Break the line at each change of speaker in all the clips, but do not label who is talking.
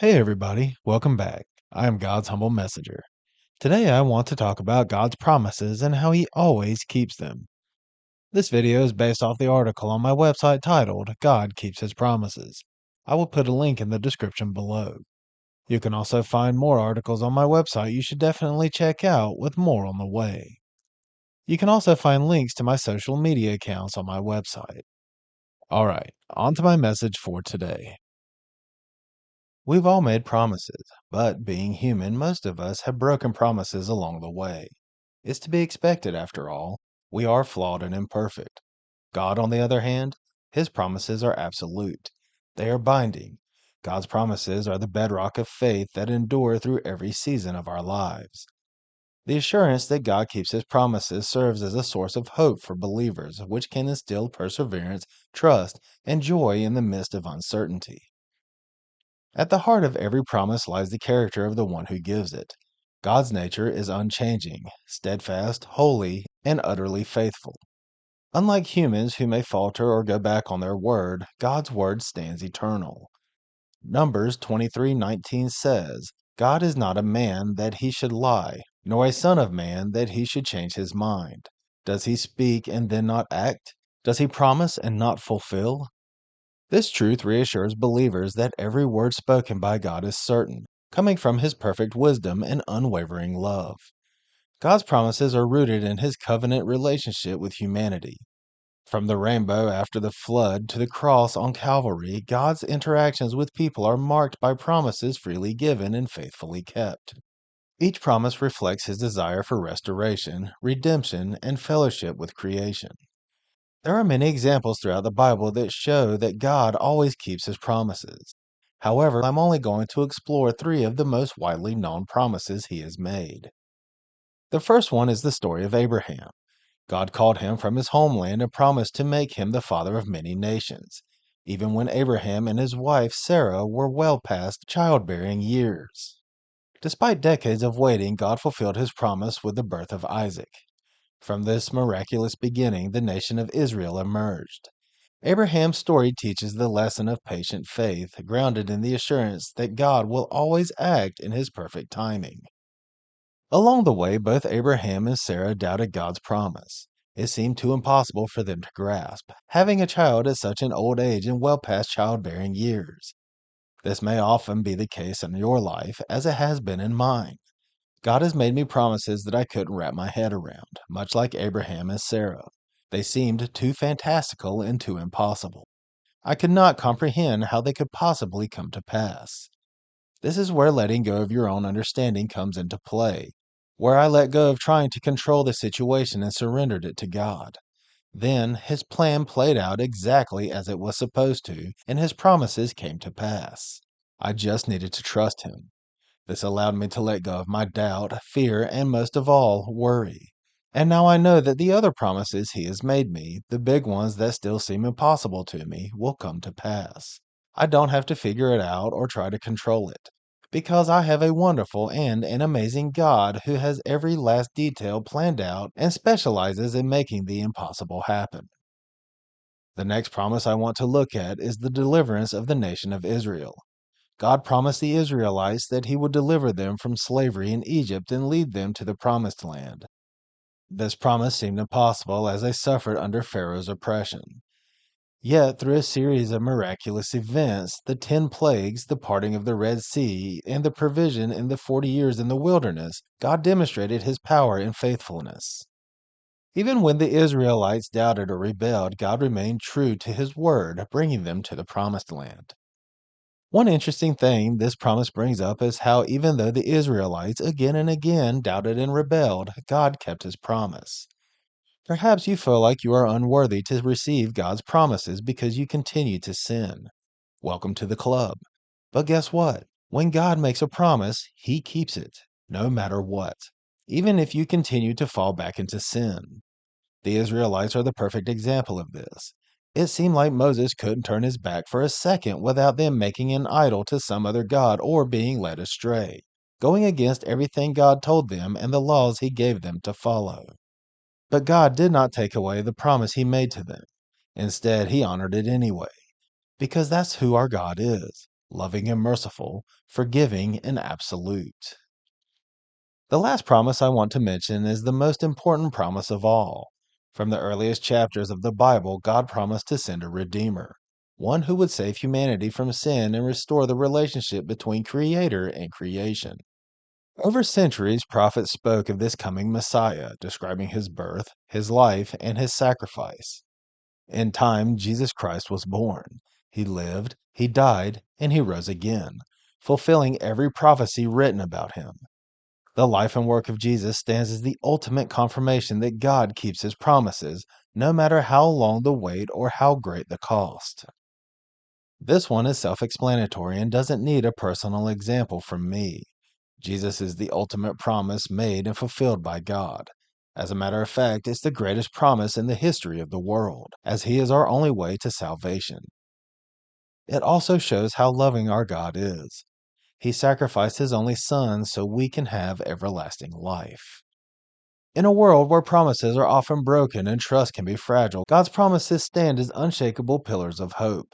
Hey everybody, welcome back. I am God's humble messenger. Today I want to talk about God's promises and how He always keeps them. This video is based off the article on my website titled God Keeps His Promises. I will put a link in the description below. You can also find more articles on my website you should definitely check out with more on the way. You can also find links to my social media accounts on my website. Alright, on to my message for today. We've all made promises, but being human, most of us have broken promises along the way. It's to be expected, after all. We are flawed and imperfect. God, on the other hand, His promises are absolute. They are binding. God's promises are the bedrock of faith that endure through every season of our lives. The assurance that God keeps His promises serves as a source of hope for believers, which can instill perseverance, trust, and joy in the midst of uncertainty. At the heart of every promise lies the character of the one who gives it. God's nature is unchanging, steadfast, holy, and utterly faithful. Unlike humans who may falter or go back on their word, God's word stands eternal. Numbers 23:19 says, God is not a man that he should lie, nor a son of man that he should change his mind. Does he speak and then not act? Does he promise and not fulfill? This truth reassures believers that every word spoken by God is certain, coming from His perfect wisdom and unwavering love. God's promises are rooted in His covenant relationship with humanity. From the rainbow after the flood to the cross on Calvary, God's interactions with people are marked by promises freely given and faithfully kept. Each promise reflects His desire for restoration, redemption, and fellowship with creation. There are many examples throughout the Bible that show that God always keeps His promises. However, I'm only going to explore three of the most widely known promises He has made. The first one is the story of Abraham. God called him from his homeland and promised to make him the father of many nations, even when Abraham and his wife Sarah were well past childbearing years. Despite decades of waiting, God fulfilled His promise with the birth of Isaac. From this miraculous beginning, the nation of Israel emerged. Abraham's story teaches the lesson of patient faith, grounded in the assurance that God will always act in His perfect timing. Along the way, both Abraham and Sarah doubted God's promise. It seemed too impossible for them to grasp, having a child at such an old age and well past childbearing years. This may often be the case in your life, as it has been in mine. God has made me promises that I couldn't wrap my head around, much like Abraham and Sarah. They seemed too fantastical and too impossible. I could not comprehend how they could possibly come to pass. This is where letting go of your own understanding comes into play, where I let go of trying to control the situation and surrendered it to God. Then His plan played out exactly as it was supposed to, and His promises came to pass. I just needed to trust Him. This allowed me to let go of my doubt, fear, and most of all, worry. And now I know that the other promises He has made me, the big ones that still seem impossible to me, will come to pass. I don't have to figure it out or try to control it, because I have a wonderful and an amazing God who has every last detail planned out and specializes in making the impossible happen. The next promise I want to look at is the deliverance of the nation of Israel. God promised the Israelites that He would deliver them from slavery in Egypt and lead them to the Promised Land. This promise seemed impossible as they suffered under Pharaoh's oppression. Yet, through a series of miraculous events, the 10 plagues, the parting of the Red Sea, and the provision in the 40 years in the wilderness, God demonstrated His power and faithfulness. Even when the Israelites doubted or rebelled, God remained true to His word, bringing them to the Promised Land. One interesting thing this promise brings up is how, even though the Israelites again and again doubted and rebelled, God kept His promise. Perhaps you feel like you are unworthy to receive God's promises because you continue to sin. Welcome to the club. But guess what? When God makes a promise, He keeps it, no matter what, even if you continue to fall back into sin. The Israelites are the perfect example of this. It seemed like Moses couldn't turn his back for a second without them making an idol to some other god or being led astray, going against everything God told them and the laws He gave them to follow. But God did not take away the promise He made to them. Instead, He honored it anyway, because that's who our God is. loving and merciful, forgiving and absolute. The last promise I want to mention is the most important promise of all. From the earliest chapters of the Bible, God promised to send a Redeemer, one who would save humanity from sin and restore the relationship between Creator and creation. Over centuries, prophets spoke of this coming Messiah, describing his birth, his life, and his sacrifice. In time, Jesus Christ was born. He lived, he died, and he rose again, fulfilling every prophecy written about him. The life and work of Jesus stands as the ultimate confirmation that God keeps his promises, no matter how long the wait or how great the cost. This one is self explanatory and doesn't need a personal example from me. Jesus is the ultimate promise made and fulfilled by God. As a matter of fact, it's the greatest promise in the history of the world, as he is our only way to salvation. It also shows how loving our God is. He sacrificed his only Son so we can have everlasting life. In a world where promises are often broken and trust can be fragile, God's promises stand as unshakable pillars of hope.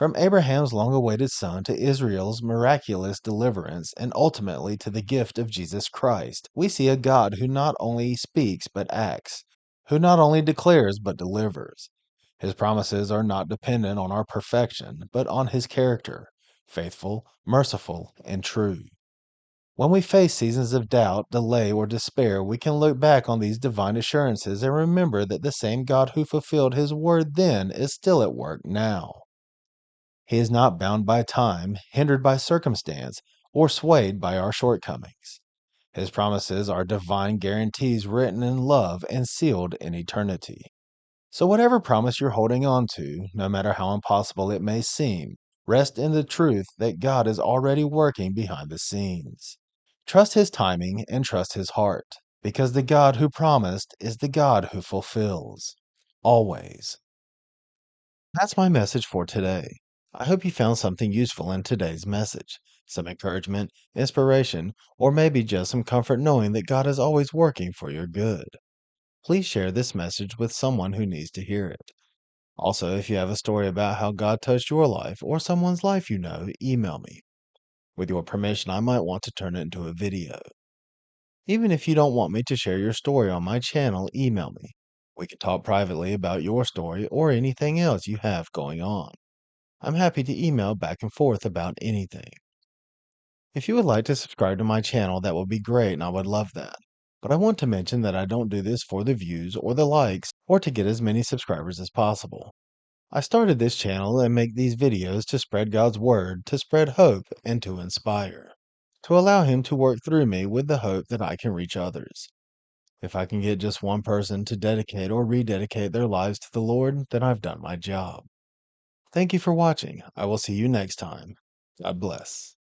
From Abraham's long awaited son to Israel's miraculous deliverance, and ultimately to the gift of Jesus Christ, we see a God who not only speaks but acts, who not only declares but delivers. His promises are not dependent on our perfection, but on his character, faithful, merciful, and true. When we face seasons of doubt, delay, or despair, we can look back on these divine assurances and remember that the same God who fulfilled his word then is still at work now. He is not bound by time, hindered by circumstance, or swayed by our shortcomings. His promises are divine guarantees written in love and sealed in eternity. So, whatever promise you're holding on to, no matter how impossible it may seem, rest in the truth that God is already working behind the scenes. Trust His timing and trust His heart, because the God who promised is the God who fulfills. Always. That's my message for today. I hope you found something useful in today's message, some encouragement, inspiration, or maybe just some comfort knowing that God is always working for your good. Please share this message with someone who needs to hear it. Also, if you have a story about how God touched your life or someone's life you know, email me. With your permission, I might want to turn it into a video. Even if you don't want me to share your story on my channel, email me. We can talk privately about your story or anything else you have going on. I'm happy to email back and forth about anything. If you would like to subscribe to my channel, that would be great and I would love that. But I want to mention that I don't do this for the views or the likes or to get as many subscribers as possible. I started this channel and make these videos to spread God's word, to spread hope, and to inspire. To allow Him to work through me with the hope that I can reach others. If I can get just one person to dedicate or rededicate their lives to the Lord, then I've done my job. Thank you for watching. I will see you next time. God bless.